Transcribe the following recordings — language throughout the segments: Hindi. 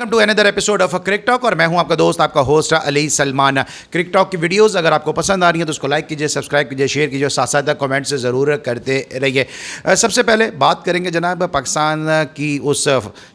Welcome to another episode of Cric Talk और मैं हूं आपका दोस्त, आपका host Ali Salman. Cric Talk की वीडियोस अगर आपको पसंद आ रही हैं तो उसको लाइक कीजिए, सब्सक्राइब कीजिए, शेयर कीजिए और साथ साथ कमेंट से ज़रूर करते रहिए। सबसे पहले बात करेंगे जनाब पाकिस्तान की उस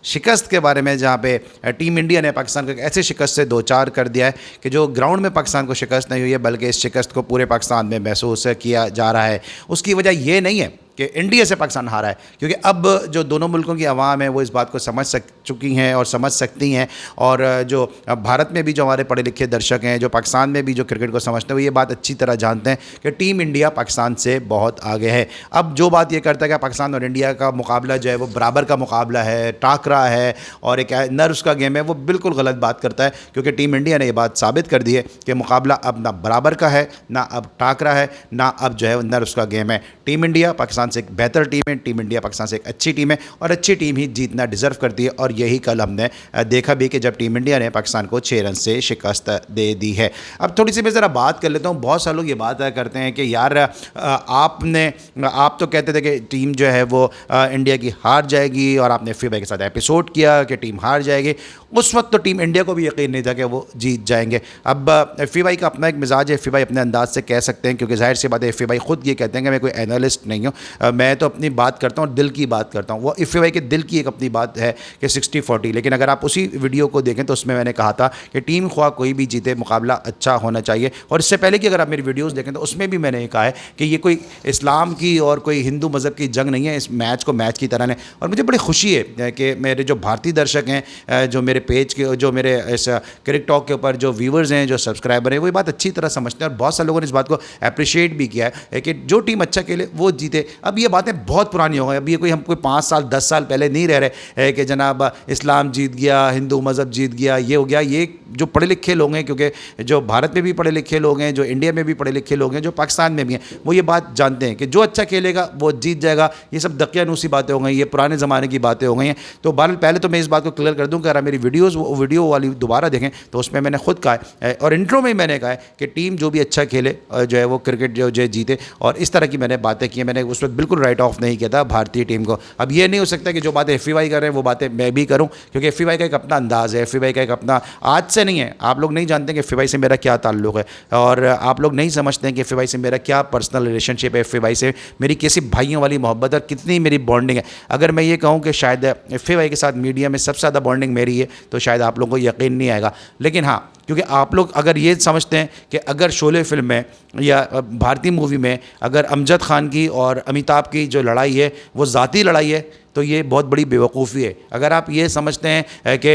शिकस्त के बारे में जहां पे टीम इंडिया ने पाकिस्तान को एक ऐसे शिकस्त से दो चार कर दिया है कि जो ग्राउंड में पाकिस्तान को शिकस्त नहीं हुई है बल्कि इस शिकस्त को पूरे पाकिस्तान में महसूस किया जा रहा है। उसकी वजह ये नहीं है कि इंडिया से पाकिस्तान हारा है, क्योंकि अब जो दोनों मुल्कों की आवाम है वो इस बात को समझ चुकी हैं और समझ सकती हैं, और जो भारत में भी जो हमारे पढ़े लिखे दर्शक हैं, जो पाकिस्तान में भी जो क्रिकेट को समझते हैं, वो ये बात अच्छी तरह जानते हैं कि टीम इंडिया पाकिस्तान से बहुत आगे है। अब जो बात ये करता है कि पाकिस्तान और इंडिया का मुकाबला जो है वो बराबर का मुकाबला है, टाकरा है और एक नर्व्स का गेम है, वो बिल्कुल गलत बात करता है, क्योंकि टीम इंडिया ने ये बात साबित कर दी है कि मुकाबला अब ना बराबर का है, ना अब टाकरा है, ना अब जो है नर्व्स का गेम है। टीम इंडिया पाकिस्तान से एक बेहतर टीम है, टीम इंडिया पाकिस्तान से एक अच्छी टीम है और अच्छी टीम ही जीतना डिज़र्व करती है, और यही कल हमने देखा भी कि जब टीम इंडिया ने पाकिस्तान को 6 रन से शिकस्त दे दी है। अब थोड़ी सी मैं ज़रा बात कर लेता हूँ। बहुत सारे लोग ये बात करते हैं कि यार आप तो कहते थे कि टीम जो है वो इंडिया की हार जाएगी और आपने फीबा के साथ एपिसोड किया कि टीम हार जाएगी। उस वक्त तो टीम इंडिया को भी यकीन नहीं था कि वो जीत जाएंगे। अब फीबाई का अपना एक मिजाज है, फीबाई अपने अंदाज से कह सकते हैं, क्योंकि जाहिर सी बात है फीबाई खुद ये कहते हैं कि मैं कोई एनालिस्ट नहीं हूँ, मैं तो अपनी बात करता हूँ, दिल की बात करता हूँ। वो फीबाई के दिल की एक अपनी बात है कि 60-40। लेकिन अगर आप उसी वीडियो को देखें तो उसमें मैंने कहा था कि टीम ख्वाह कोई भी जीते मुकाबला अच्छा होना चाहिए, और इससे पहले कि अगर आप मेरी वीडियोज़ देखें तो उसमें भी मैंने कहा है कि ये कोई इस्लाम की और कोई हिंदू मज़हब की जंग नहीं है, इस मैच को मैच की तरह ने। और मुझे बड़ी खुशी है कि मेरे जो भारतीय दर्शक हैं, जो मेरे पेज के, जो मेरे इस क्रिक टॉक के ऊपर जो व्यूवर्स हैं, जो सब्सक्राइबर हैं, वो ये बात अच्छी तरह समझते हैं और बहुत सारे लोगों ने इस बात को अप्रिशिएट भी किया है कि जो टीम अच्छा खेले वो जीते। अब ये बातें बहुत पुरानी हो गई, अब ये कोई हम कोई 5 साल 10 साल पहले नहीं रह रहे हैं कि जनाब इस्लाम जीत गया, हिंदू मज़हब जीत गया, ये हो गया। ये जो पढ़े लिखे लोग हैं, क्योंकि जो भारत में भी पढ़े लिखे लोग हैं, जो इंडिया में भी पढ़े लिखे लोग हैं, जो पाकिस्तान में भी हैं, वो ये बात जानते हैं कि जो अच्छा खेलेगा वो जीत जाएगा। ये सब दकियानूसी बातें हो गई, ये पुराने ज़माने की बातें हो गई हैं। तो बहरहाल पहले तो मैं इस बात को क्लियर कर दूँ कि अगर मेरी वीडियो वाली दोबारा देखें तो उसमें मैंने खुद कहा है और इंट्रो में ही मैंने कहा है कि टीम जो भी अच्छा खेले जो है वो क्रिकेट जो है जीते, और इस तरह की मैंने बातें की। मैंने उस वक्त बिल्कुल राइट ऑफ नहीं किया था भारतीय टीम को। अब ये नहीं हो सकता कि जो बातें एफीवाई कर रहे हैं वो बातें मैं भी करूं, क्योंकि एफीवाई का एक अपना अंदाज़ है, एफीवाई का एक अपना, आज से नहीं है। आप लोग नहीं जानते कि एफीवाई से मेरा क्या ताल्लुक़ है, और आप लोग नहीं समझते हैं कि एफीवाई से मेरा क्या पर्सनल रिलेशनशिप है, एफीवाई से मेरी कैसी भाइयों वाली मोहब्बत और कितनी मेरी बॉन्डिंग है। अगर मैं ये कहूँ कि शायद एफीवाई के साथ मीडिया में सबसे ज़्यादा बॉन्डिंग मेरी है तो शायद आप लोगों को यकीन नहीं आएगा। लेकिन हाँ, क्योंकि आप लोग अगर ये समझते हैं कि अगर शोले फिल्म में या भारतीय मूवी में अगर अमजद खान की और अमिताभ की जो लड़ाई है वो ज़ाती लड़ाई है तो ये बहुत बड़ी बेवकूफ़ी है। अगर आप ये समझते हैं कि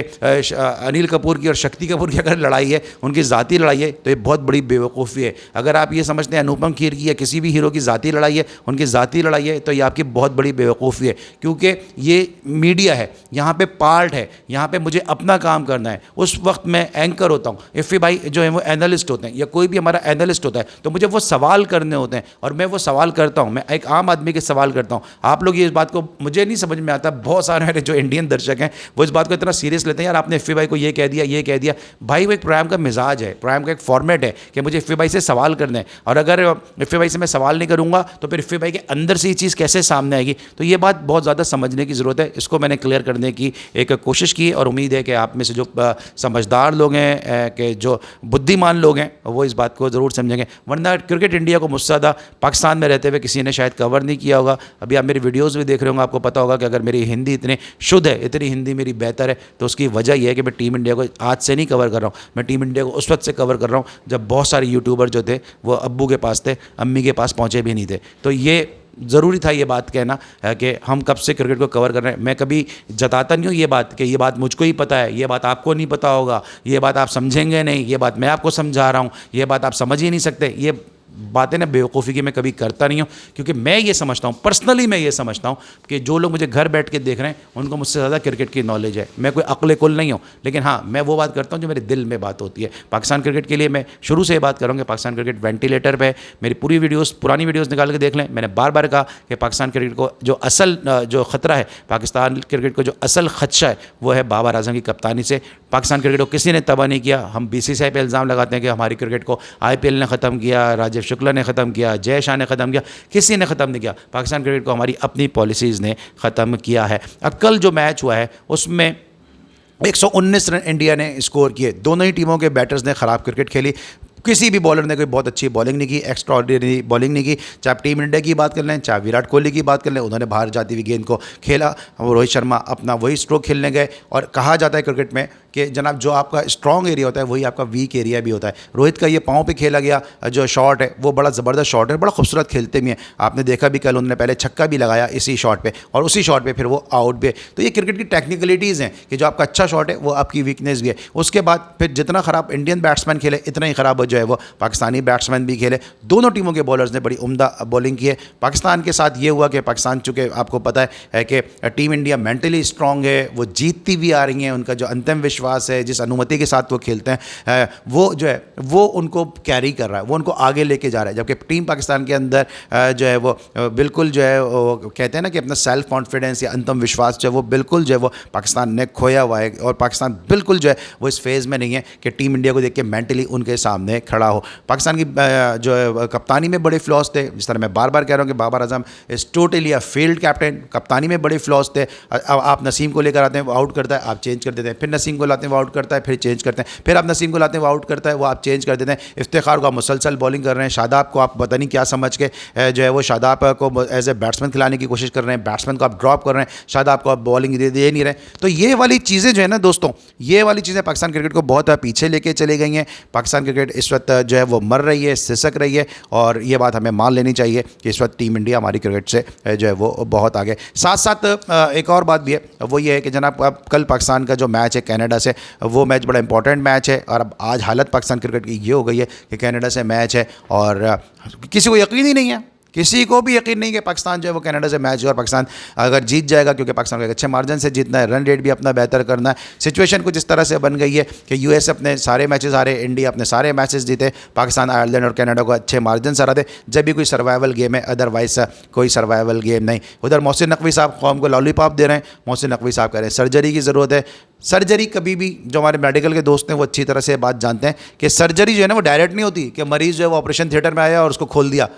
अनिल कपूर की और शक्ति कपूर की अगर लड़ाई है, उनकी ज़ाती लड़ाई है, तो ये बहुत बड़ी बेवकूफ़ी है। अगर आप ये समझते हैं अनुपम खेर की या किसी भी हीरो की ज़ाती लड़ाई है, उनकी ज़ाती लड़ाई है, तो ये आपकी बहुत बड़ी बेवकूफ़ी है, क्योंकि ये मीडिया है, यहाँ पे पार्ट है, यहाँ पे मुझे अपना काम करना है। उस वक्त मैं एंकर होता हूँ, इफ़ी भाई जो है वो एनालिस्ट होते हैं, या कोई भी हमारा एनालिस्ट होता है, तो मुझे वो सवाल करने होते हैं और मैं वो सवाल करता हूँ। मैं एक आम आदमी के सवाल करता हूँ। आप लोग ये इस बात को, मुझे नहीं समझ में आता, बहुत सारे मेरे जो इंडियन दर्शक हैं वो इस बात को इतना सीरियस लेते हैं, यार आपने एफी भाई को ये कह दिया, ये कह दिया। भाई वो एक प्रोग्राम का मिजाज है, प्रोग्राम का एक फॉर्मेट है कि मुझे एफी भाई से सवाल करने हैं, और अगर एफी भाई से मैं सवाल नहीं करूँगा तो फिर एफी भाई के अंदर से ये चीज़ कैसे सामने आएगी। तो ये बात बहुत ज़्यादा समझने की ज़रूरत है। इसको मैंने क्लियर करने की एक कोशिश की और उम्मीद है कि आप में से जो समझदार लोग हैं, कि जो बुद्धिमान लोग हैं, वो इस बात को ज़रूर समझेंगे। वरना क्रिकेट इंडिया को मुझसे ज़्यादा पाकिस्तान में रहते हुए किसी ने शायद कवर नहीं किया होगा। अभी आप मेरी वीडियोज़ भी देख रहे होंगे, आपको पता होगा कि अगर मेरी हिंदी इतनी शुद्ध है, इतनी हिंदी मेरी बेहतर है, तो उसकी वजह यह है कि मैं टीम इंडिया को आज से नहीं कवर कर रहा हूँ। मैं टीम इंडिया को उस वक्त से कवर कर रहा हूँ जब बहुत सारे यूट्यूबर जो थे वो अब्बू के पास थे, अम्मी के पास पहुँचे भी नहीं थे। तो ये ज़रूरी था ये बात कहना कि हम कब से क्रिकेट को कवर कर रहे हैं। मैं कभी जताता नहीं हूँ ये बात कि ये बात मुझको ही पता है, ये बात आपको नहीं पता होगा, ये बात आप समझेंगे नहीं, ये बात मैं आपको समझा रहा हूँ, ये बात आप समझ ही नहीं सकते। ये बातें ना बेवकूफ़ी की मैं कभी करता नहीं हूँ, क्योंकि मैं ये समझता हूँ, पर्सनली मैं ये समझता हूँ कि जो लोग मुझे घर बैठ के देख रहे हैं उनको मुझसे ज़्यादा क्रिकेट की नॉलेज है। मैं कोई अक्ल कुल नहीं हूँ, लेकिन हाँ, मैं वो बात करता हूँ जो मेरे दिल में बात होती है। पाकिस्तान क्रिकेट के लिए मैं शुरू से ये बात करूँगा, पाकिस्तान क्रिकेट वेंटिलेटर पे। मेरी पूरी वीडियोज़, पुरानी वीडियोज़ निकाल के देख लें। मैंने बार बार कहा कि पाकिस्तान क्रिकेट को जो असल जो ख़तरा है, पाकिस्तान क्रिकेट को जो असल खदशा है, वो है बाबर आजम की कप्तानी से। पाकिस्तान क्रिकेट को किसी ने तबाह नहीं किया। हम बीसीसीआई पे इल्ज़ाम लगाते हैं कि हमारी क्रिकेट को आईपीएल ने ख़त्म किया, राजीव शुक्ला ने ख़त्म किया, जय शाह ने ख़त्म किया। किसी ने ख़त्म नहीं किया। पाकिस्तान क्रिकेट को हमारी अपनी पॉलिसीज़ ने ख़त्म किया है। अब कल जो मैच हुआ है उसमें 119 रन इंडिया ने स्कोर किए। दोनों ही टीमों के बैटर्स ने ख़राब क्रिकेट खेली, किसी भी बॉलर ने कोई बहुत अच्छी बॉलिंग नहीं की, एक्स्ट्राऑर्डिनरी बॉलिंग नहीं की। चाहे आप टीम इंडिया की बात कर लें, चाहे विराट कोहली की बात कर लें, उन्होंने बाहर जाती हुई गेंद को खेला। रोहित शर्मा अपना वही स्ट्रोक खेलने गए। और कहा जाता है क्रिकेट में कि जनाब जो आपका स्ट्रॉन्ग एरिया होता है वही आपका वीक एरिया भी होता है। रोहित का ये पाँव पे खेला गया जो शॉट है वो बड़ा ज़बरदस्त शॉट है, बड़ा खूबसूरत खेलते भी हैं। आपने देखा भी कल उन्होंने पहले छक्का भी लगाया इसी शॉट पे, और उसी शॉट पे फिर वो आउट भी है। तो ये क्रिकेट की टेक्निकलिटीज़ हैं कि जो आपका अच्छा शॉट है वो आपकी वीकनेस भी है। उसके बाद फिर जितना ख़राब इंडियन बैट्समैन खेले इतना ही ख़राब जो है वो पाकिस्तानी बैट्समैन भी खेले। दोनों टीमों के बॉलर्स ने बड़ी उम्दा बॉलिंग की है। पाकिस्तान के साथ ये हुआ कि पाकिस्तान चूँकि आपको पता है कि टीम इंडिया मेंटली स्ट्रॉन्ग है, वो जीतती भी आ रही हैं। उनका जो अंतिम विश्वास है, जिस अनुमति के साथ वो खेलते हैं, वो जो है वो उनको कैरी कर रहा है, वो उनको आगे लेके जा रहा है। जबकि टीम पाकिस्तान के अंदर जो है वो बिल्कुल जो है वो कहते हैं ना कि अपना सेल्फ कॉन्फिडेंस या अंतिम विश्वास जो है वो बिल्कुल जो है वो पाकिस्तान ने खोया हुआ है। और पाकिस्तान बिल्कुल जो है वो इस फेज़ में नहीं है कि टीम इंडिया को देख के मेंटली उनके सामने खड़ा हो। पाकिस्तान की जो है कप्तानी में बड़े फ्लॉज थे, जिस तरह मैं बार बार कह रहा हूँ कि Babar Azam is totally a failed captain. कप्तानी में बड़े फ्लॉज थे। आप नसीम को लेकर आते हैं, वो आउट करता है, आप चेंज कर देते हैं। फिर नसीम को लाते हैं, वो आउट करता है, फिर चेंज करते हैं। फिर आप नसीम को लाते हैं, वो आउट करता है, वो आप चेंज कर देते हैं। इफ्तिखार को आप मुसलसल बॉलिंग कर रहे हैं। शादाब को आप पता नहीं क्या समझ के जो है वो शादाब को एज ए बैट्समैन खिलाने की कोशिश कर रहे हैं। बैट्समैन को आप ड्रॉप कर रहे हैं, शादाब को आप बॉलिंग दे नहीं रहे। तो ये वाली चीज़ें जो है ना दोस्तों, ये वाली चीज़ें पाकिस्तान क्रिकेट को बहुत पीछे लेके चली गई हैं। पाकिस्तान क्रिकेट इस वक्त जो है वो मर रही है, सिसक रही है। और ये बात हमें मान लेनी चाहिए कि इस वक्त टीम इंडिया हमारी क्रिकेट से जो है वो बहुत आगे। साथ साथ एक और बात भी है, वो ये है कि जनाब अब कल पाकिस्तान का जो मैच है कनाडा से, वो मैच बड़ा इंपॉर्टेंट मैच है। और अब आज हालत पाकिस्तान क्रिकेट की ये हो गई है कि कनाडा से मैच है और किसी को यकीन ही नहीं है, किसी को भी यकीन नहीं कि पाकिस्तान जो है वो कनाडा से मैच है और पाकिस्तान अगर जीत जाएगा, क्योंकि पाकिस्तान को एक अच्छे मार्जिन से जीतना है, रन रेट भी अपना बेहतर करना है। सिचुएशन कुछ इस तरह से बन गई है कि यूएस अपने सारे मैचेस हारे, इंडिया अपने सारे मैचेस जीते, पाकिस्तान आयरलैंड और कनाडा को अच्छे मार्जिन से हराते जब भी कोई सर्वाइवल गेम है, अदरवाइज कोई सर्वाइवल गेम नहीं। उधर मोहसिन नकवी साहब कौम को लॉलीपॉप दे रहे हैं। मोहसिन नकवी साहब कह रहे हैं सर्जरी की ज़रूरत है। सर्जरी कभी भी, जो हमारे मेडिकल के दोस्त हैं वो अच्छी तरह से बात जानते हैं कि सर्जरी जो है ना वो डायरेक्ट नहीं होती कि मरीज़ जो है वो ऑपरेशन थिएटर में आया और उसको खोल दिया,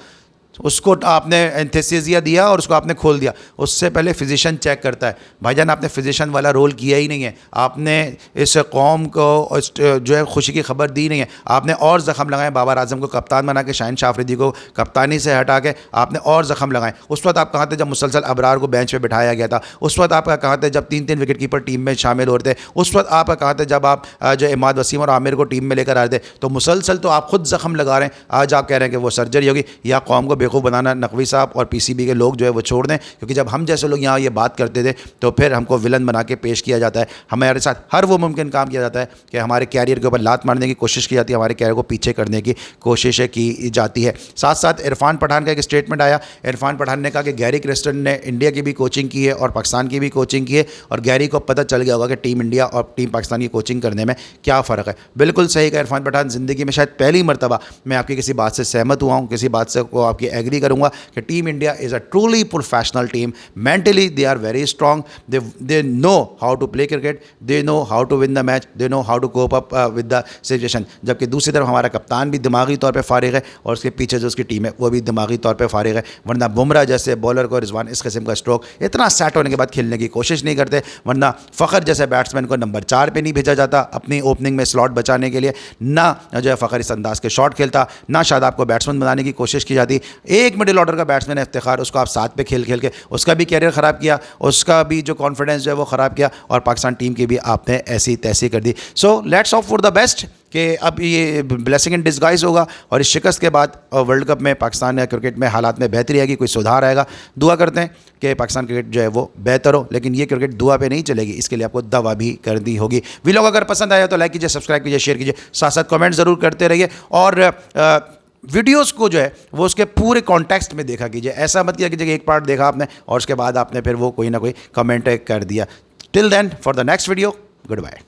उसको आपने एंथेसिया दिया और उसको आपने खोल दिया। उससे पहले फिजिशियन चेक करता है। भाईजान आपने फिजिशियन वाला रोल किया ही नहीं है। आपने इस कौम को जो है खुशी की खबर दी नहीं है। आपने और ज़ख़म लगाए, बाबर आजम को कप्तान बना के, शाहीन शाह अफरीदी को कप्तानी से हटा के आपने और ज़ख़म लगाए। उस वक्त आप कहाँ थे जब मुसलसल अबरार को बेंच पर बिठाया गया था? उस वक्त आप कहाँ थे जब 3-3 विकेट कीपर टीम में शामिल हो रहे थे? उस वक्त आप कहाँ थे जब आप जो इमाद वसीम और आमिर को टीम में लेकर आ रहे थे? तो मुसलसल तो आप खुद ज़ख़म लगा रहे हैं। आज आप कह रहे हैं कि वो सर्जरी होगी। या कौम को बेवकूफ़ बनाना नकवी साहब और पीसीबी के लोग जो है वो छोड़ दें, क्योंकि जब हम जैसे लोग यहाँ ये बात करते थे तो फिर हमको विलन बना के पेश किया जाता है। हमारे साथ हर वो मुमकिन काम किया जाता है कि हमारे कैरियर के ऊपर लात मारने की कोशिश की जाती है, हमारे कैरियर को पीछे करने की कोशिश की जाती है। साथ साथ इरफान पठान का एक स्टेटमेंट आया। इरफान पठान ने कहा कि गैरी क्रिस्टन ने इंडिया की भी कोचिंग की है और पाकिस्तान की भी कोचिंग की है, और गैरी को पता चल गया होगा कि टीम इंडिया और टीम पाकिस्तान की कोचिंग करने में क्या फ़र्क है। बिल्कुल सही कहा इरफान पठान। ज़िंदगी में शायद पहली मरतबा मैं आपकी किसी बात से सहमत हुआ हूँ, किसी बात से को आपकी एग्री करूँगा कि team India is a truly professional team. Mentally they are very strong. They know how to play cricket. They know how to win the match. They know how to cope up with the situation. जबकि दूसरी तरफ हमारा कप्तान भी दिमागी तौर पे फारिग है और उसके पीछे जो उसकी टीम है वो भी दिमागी तौर पे फारिग है। वरना बुमराह जैसे बॉलर को, रिजवान इस किस्म का स्ट्रोक इतना सेट होने के बाद खेलने की कोशिश नहीं करते। वरना फ़खर जैसे बैट्समैन को नंबर 4 पे नहीं भेजा जाता अपनी ओपनिंग में स्लॉट बचाने के लिए। ना जो है फ़खर इस अंदाज के शॉट खेलता, ना शादाब को बैट्समैन बनाने की कोशिश की जाती। एक मिडिल ऑर्डर का बैट्समैन है इफ्तिखार, उसको आप 7 पे खेल के उसका भी कैरियर ख़राब किया, उसका भी जो कॉन्फिडेंस जो है वो ख़राब किया, और पाकिस्तान टीम की भी आपने ऐसी तैसी कर दी। So let's hope for the best कि अब ये ब्लेसिंग इन डिस्गाइज होगा और इस शिकस्त के बाद वर्ल्ड कप में पाकिस्तान या क्रिकेट में हालात में बेहतरी आएगी, कोई सुधार आएगा। दुआ करते हैं कि पाकिस्तान क्रिकेट जो है वो बेहतर हो, लेकिन ये क्रिकेट दुआ पे नहीं चलेगी, इसके लिए आपको दवा भी करनी होगी। वीडियो अगर पसंद आया तो लाइक कीजिए, सब्सक्राइब कीजिए, शेयर कीजिए, साथ साथ कमेंट ज़रूर करते रहिए और वीडियोस को जो है वो उसके पूरे कॉन्टेक्स्ट में देखा कीजिए। ऐसा मत किया कीजिए कि एक पार्ट देखा आपने और उसके बाद आपने फिर वो कोई ना कोई कमेंट कर दिया। Till then, for the next video, good bye.